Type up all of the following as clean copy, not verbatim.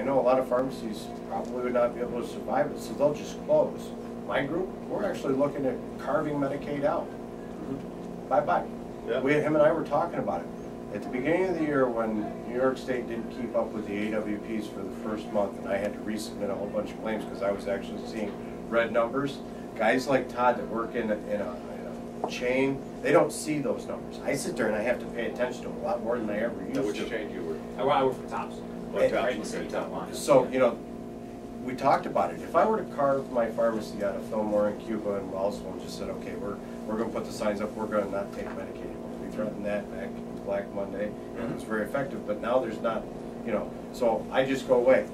know a lot of pharmacies probably would not be able to survive it, so they'll just close. My group, we're actually looking at carving Medicaid out. Bye-bye. Yeah. Him and I were talking about it. At the beginning of the year, when New York State didn't keep up with the AWPs for the first month, and I had to resubmit a whole bunch of claims because I was actually seeing red numbers, guys like Todd that work in a chain, they don't see those numbers. I sit there and I have to pay attention to them a lot more than I ever used to. Which chain you were? I work for Tops. Right in the city, top line. So, you know, we talked about it. If I were to carve my pharmacy out of Fillmore and Cuba and Wellsville and just said, okay, we're going to put the signs up, we're going to not take Medicaid anymore. We threatened that back Black Monday, and it was very effective, but now there's not, you know, so I just go away.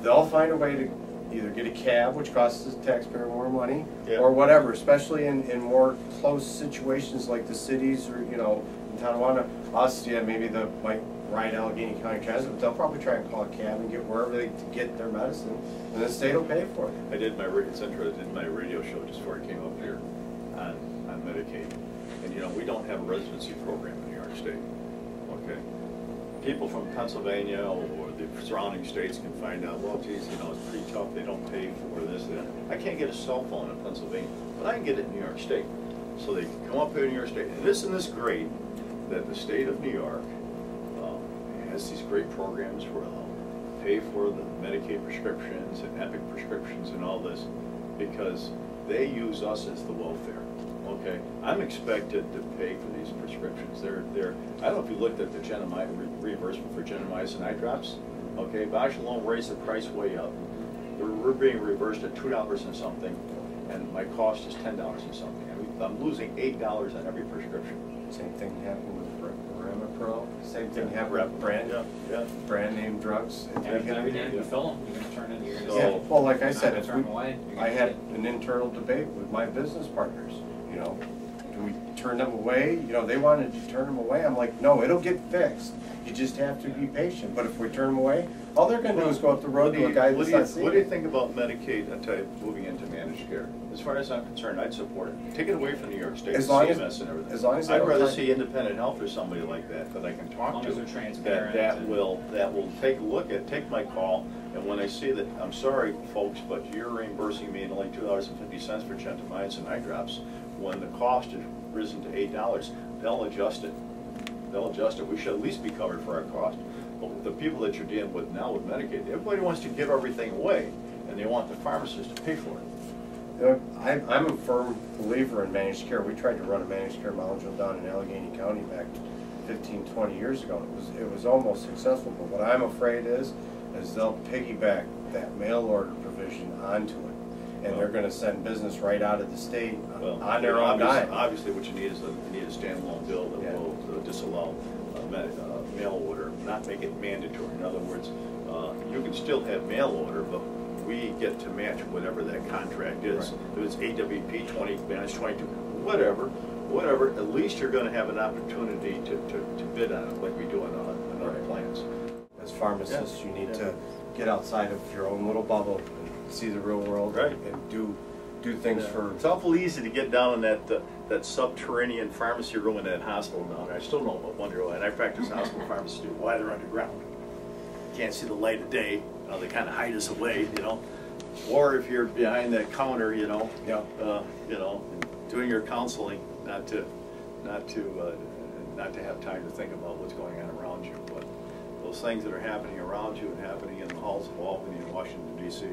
They'll find a way to either get a cab, which costs the taxpayer more money, or whatever, especially in more close situations like the cities or, you know, in Tonawanda. Us, yeah, maybe they might ride Allegheny County Transit, but they'll probably try and call a cab and get wherever they get their medicine, and the state will pay for it. I did my radio show just before I came up here on Medicaid, and you know, we don't have a residency program in New York State. Okay, people from Pennsylvania or the surrounding states can find out, well, geez, you know, it's pretty tough, they don't pay for this and that. I can't get a cell phone in Pennsylvania, but I can get it in New York State. So they come up here to New York State, and isn't this great that the state of New York has these great programs where they'll pay for the Medicaid prescriptions and Epic prescriptions and all this, because they use us as the welfare. Okay, I'm expected to pay for these prescriptions. They're I don't know if you looked at the reimbursement for gentamicin eye drops. Okay, Bausch alone raised the price way up. We're being reimbursed at $2 and something, and my cost is $10 and something. I mean, I'm losing $8 on every prescription. Same thing happened with Ramapro. Same thing happened with brand name drugs. Every day you fill them, you're going to turn in. You're Yeah, well, like I said, turn them away. I had an internal debate with my business partners. You know, do we turn them away? You know, they wanted to turn them away. I'm like, no, it'll get fixed. You just have to be patient. But if we turn them away, all they're going to do is go up the road to a guy that's not seeing. What do you think about Medicaid moving into managed care? As far as I'm concerned, I'd support it. Take it away from New York State, CMS and everything. As long as I'd rather see independent health or somebody like that I can talk to. That will take my call. And when I see that, I'm sorry, folks, but you're reimbursing me only $2.50 for gentamicin eye drops, when the cost has risen to $8, they'll adjust it. They'll adjust it. We should at least be covered for our cost. But the people that you're dealing with now with Medicaid, everybody wants to give everything away, and they want the pharmacist to pay for it. You know, I'm a firm believer in managed care. We tried to run a managed care module down in Allegheny County back 15, 20 years ago. It was almost successful, but what I'm afraid is they'll piggyback that mail order provision onto it. And they're going to send business right out of the state on their own dime. Obviously, what you need is a standalone bill that will disallow mail order, not make it mandatory. In other words, you can still have mail order, but we get to match whatever that contract is. Right. If it's AWP 20, manage 22, whatever. At least you're going to have an opportunity to bid on it like we do on other plans. As pharmacists, you need to get outside of your own little bubble. See the real world, and do things for. It's awful easy to get down in that subterranean pharmacy room in that hospital down there. I still don't wonder why. And I practice hospital pharmacy too. Why they're underground? Can't see the light of day. They kind of hide us away, you know. Or if you're behind that counter, you know, doing your counseling, not to have time to think about what's going on around you. But those things that are happening around you and happening in the halls of Albany and Washington, D.C.